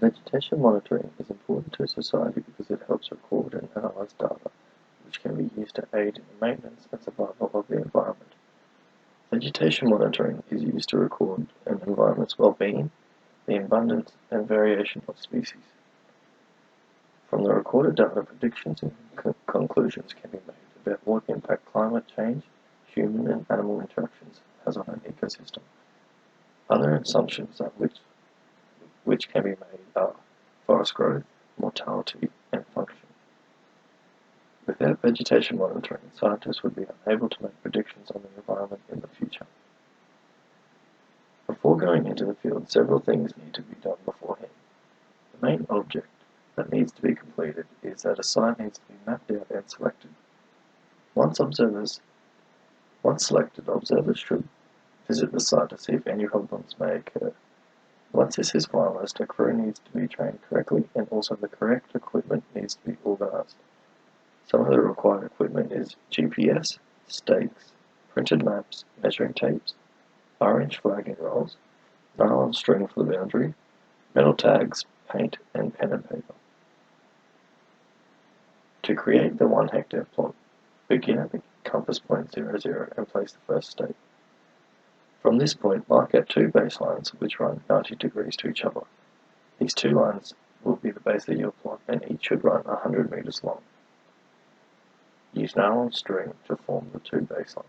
Vegetation monitoring is important to society because it helps record and analyze data, which can be used to aid in the maintenance and survival of the environment. Vegetation monitoring is used to record an environment's well-being, the abundance and variation of species. From the recorded data, predictions and conclusions can be made about what impact climate change, human and animal interactions has on an ecosystem. Other assumptions which can be made are forest growth, mortality, and function. Without vegetation monitoring, scientists would be unable to make predictions on the environment in the future. Before going into the field, several things need to be done beforehand. The main object that needs to be completed is that a site needs to be mapped out and selected. Once selected, observers should visit the site to see if any problems may occur. Once this is finalized, a crew needs to be trained correctly and also the correct equipment needs to be organized. Some of the required equipment is GPS, stakes, printed maps, measuring tapes, orange flagging rolls, nylon string for the boundary, metal tags, paint, and pen and paper. To create the 1 hectare plot, begin at the compass point 00 and place the first stake. From this point, mark out 2 baselines which run 90 degrees to each other. These 2 lines will be the base of your plot and each should run 100 meters long. Use nylon string to form the 2 baselines.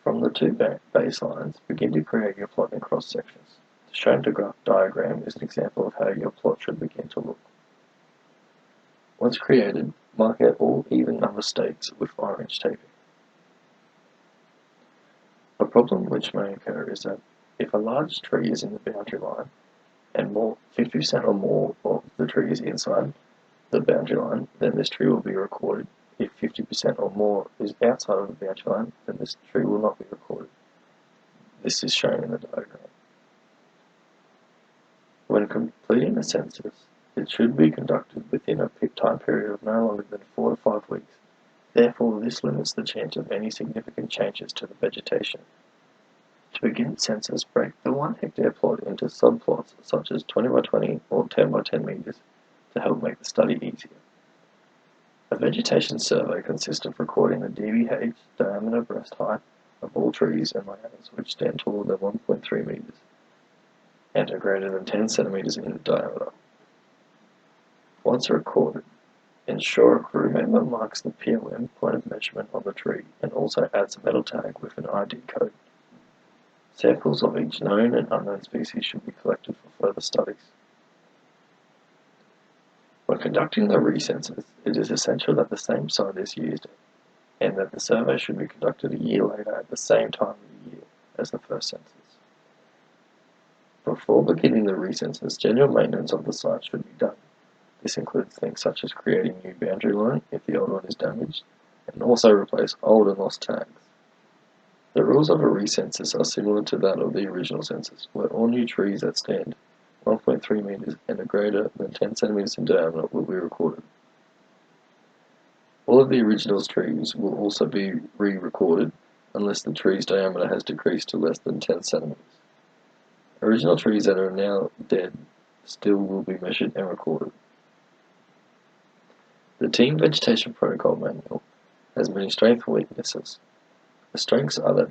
From the 2 baselines, begin to create your plot in cross sections. The shown diagram is an example of how your plot should begin to look. Once created, mark out all even number stakes with orange taping. A problem which may occur is that if a large tree is in the boundary line and 50% or more of the tree is inside the boundary line, then this tree will be recorded. If 50% or more is outside of the boundary line, then this tree will not be recorded. This is shown in the diagram. When completing a census, it should be conducted within a time period of no longer than 4 to 5 weeks. Therefore, this limits the chance of any significant changes to the vegetation. To begin census, break the 1 hectare plot into subplots such as 20 by 20 or 10 by 10 meters to help make the study easier. A vegetation survey consists of recording the DBH, diameter breast height, of all trees and lianas which stand taller than 1.3 meters and are greater than 10 centimeters in diameter. Once recorded, ensure a crew member marks the POM, point of measurement, on the tree and also adds a metal tag with an ID code. Samples of each known and unknown species should be collected for further studies. When conducting the recensus, it is essential that the same site is used and that the survey should be conducted a year later at the same time of the year as the first census. Before beginning the recensus, general maintenance of the site should be done. This includes things such as creating new boundary line if the old one is damaged, and also replace old and lost tags. The rules of a recensus are similar to that of the original census, where all new trees that stand 1.3 meters and are greater than 10 centimeters in diameter will be recorded. All of the original trees will also be re-recorded unless the tree's diameter has decreased to less than 10 centimeters. Original trees that are now dead still will be measured and recorded. The Team Vegetation Protocol Manual has many strengths and weaknesses. The strengths are that